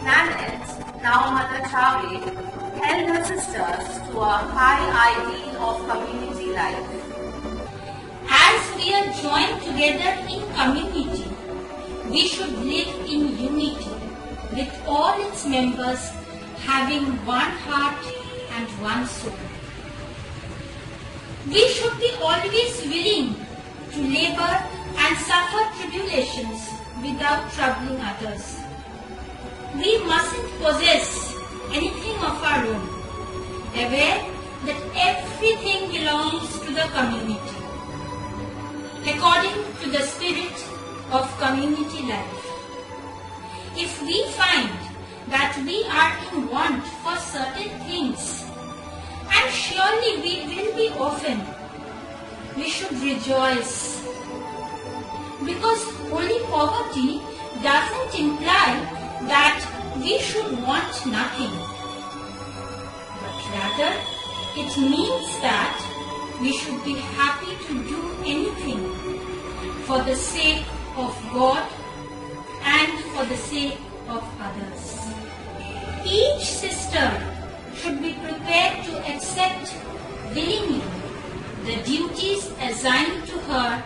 Nanette, now Mother Chave, held her sisters to a high ideal of community life. As we are joined together in community, we should live in unity, with all its members having one heart and one soul. We should be always willing to labor and suffer tribulations without troubling others. We mustn't possess anything of our own, aware that everything belongs to the community, according to the spirit of community life. If we find that we are in want for certain things, and surely we will be often, we should rejoice. Because holy poverty doesn't imply that we should want nothing, but rather it means that we should be happy to do anything for the sake of God and for the sake of others. Each sister should be prepared to accept willingly the duties assigned to her,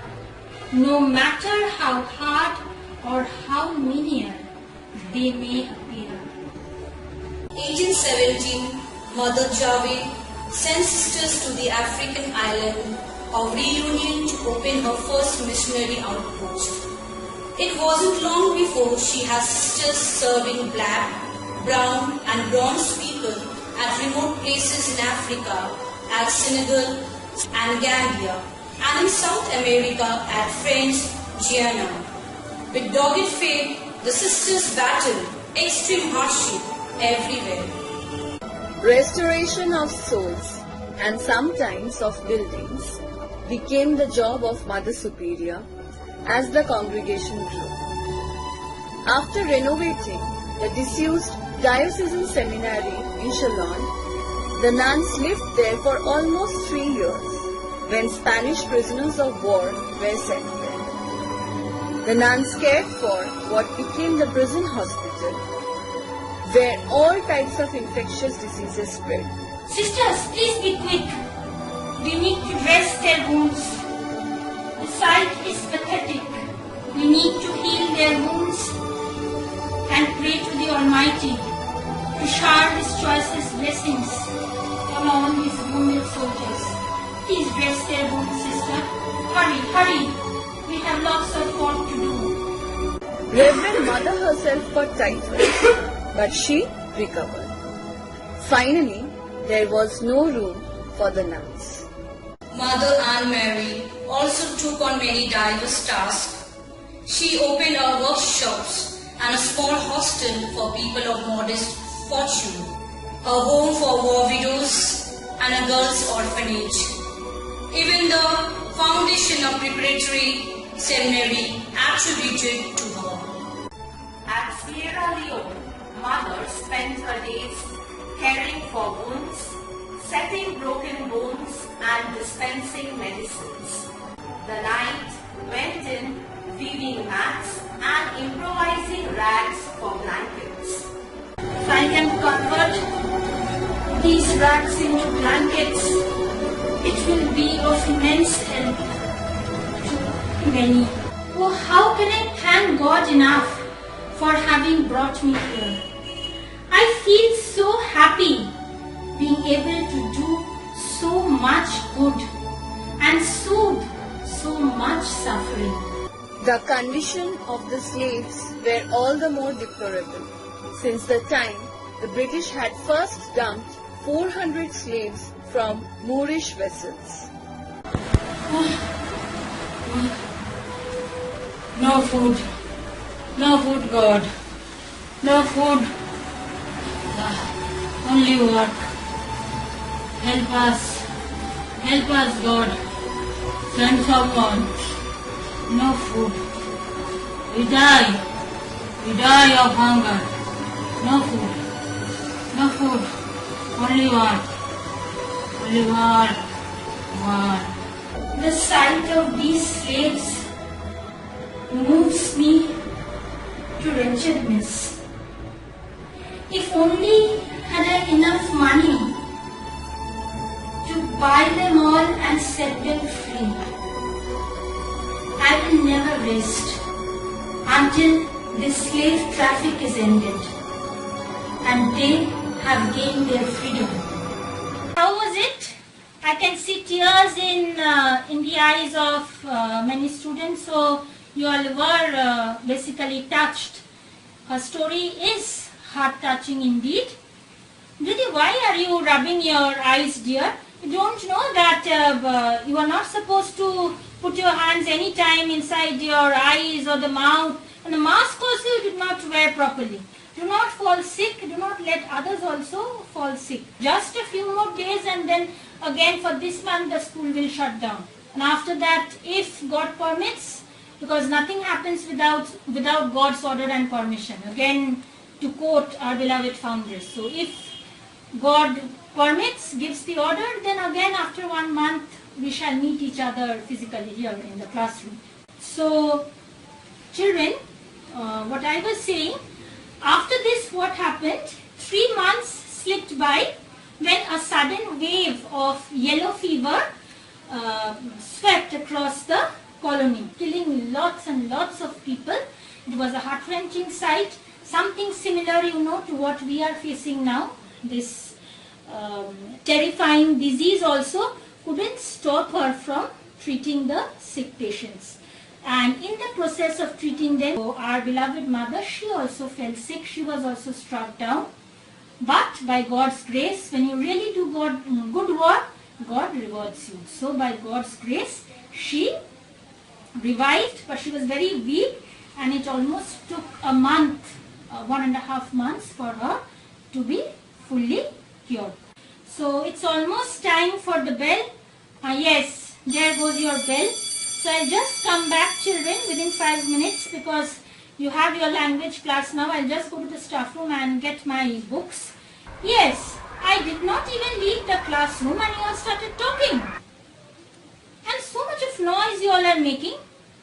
no matter how hard or how menial they may appear. 1817, Mother Jave sent sisters to the African island of Reunion to open her first missionary outpost. It wasn't long before she had sisters serving black, brown and bronze people at remote places in Africa at Senegal and Gambia, and in South America at French Guiana. With dogged faith, the sisters battled extreme hardship everywhere. Restoration of souls and sometimes of buildings became the job of Mother Superior as the congregation grew. After renovating the disused diocesan seminary in Chalon, the nuns lived there for almost 3 years when Spanish prisoners of war were sent there. The nuns cared for what became the prison hospital, where all types of infectious diseases spread. Sisters, please be quick. We need to dress their wounds. The sight is pathetic. We need to heal their wounds and pray to the Almighty to shower His choicest blessings on all His wounded soldiers. Please dress their wounds, sister. Hurry, hurry. We have lots of work to do. Reverend Mother herself got typhus, but she recovered. Finally, there was no room for the nuns. Mother Anne Mary also took on many diverse tasks. She opened her workshops and a small hostel for people of modest fortune, a home for war widows and a girls' orphanage. Even the foundation of preparatory seminary attributed to her. At Sierra Leone, Mother spent her days caring for wounds, setting broken bones and dispensing medicines. The night went in weaving mats and improvising rags for blankets. If I can convert these rags into blankets, it will be of immense help to many. Oh, how can I thank God enough for having brought me here? I feel so happy being able to do so much good and soothe so much suffering. The condition of the slaves were all the more deplorable since the time the British had first dumped 400 slaves from Moorish vessels. No food, God, no food, only work. Help us, God, send someone. No food, we die of hunger. No food, only war. The sight of these slaves moves me to wretchedness. If only had I enough money to buy them all and set them free. I will never rest until this slave traffic is ended and they have gained their freedom. How was it? I can see tears in the eyes of many students, so you all were basically touched. Her story is heart-touching indeed. Didi, why are you rubbing your eyes, dear? You don't know that you are not supposed to put your hands anytime inside your eyes or the mouth. And the mask also you did not wear properly. Do not fall sick. Do not let others also fall sick. Just a few more days and then again for this month the school will shut down. And after that, if God permits, because nothing happens without God's order and permission. Again, to quote our beloved Foundress. So if God permits, gives the order, then again after 1 month we shall meet each other physically here in the classroom. So children, what I was saying, after this what happened, 3 months slipped by when a sudden wave of yellow fever swept across the colony, killing lots and lots of people. It was a heart-wrenching sight, something similar, to what we are facing now. This terrifying disease also couldn't stop her from treating the sick patients. And in the process of treating them, our beloved mother, she also fell sick. She was also struck down. But by God's grace, when you really do good work, God rewards you. So by God's grace, she revived, but she was very weak, and it almost took a month, 1.5 months for her to be fully cured. So it's almost time for the bell. Yes, there goes your bell. So I'll just come back, children, within 5 minutes, because you have your language class now. I'll just go to the staff room and get my books. Yes, I did not even leave the classroom and you all started talking. And so much of noise you all are making.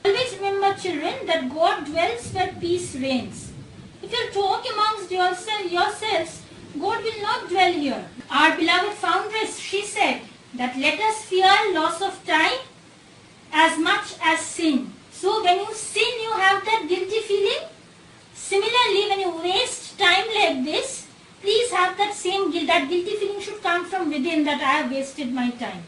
Always remember, children, that God dwells where peace reigns. If you talk amongst yourselves, God will not dwell here. Our beloved Foundress, she said that let us fear loss of time as much as sin. So when you sin, you have that guilty feeling. Similarly, when you waste time like this, please have that same guilt. That guilty feeling should come from within, that I have wasted my time.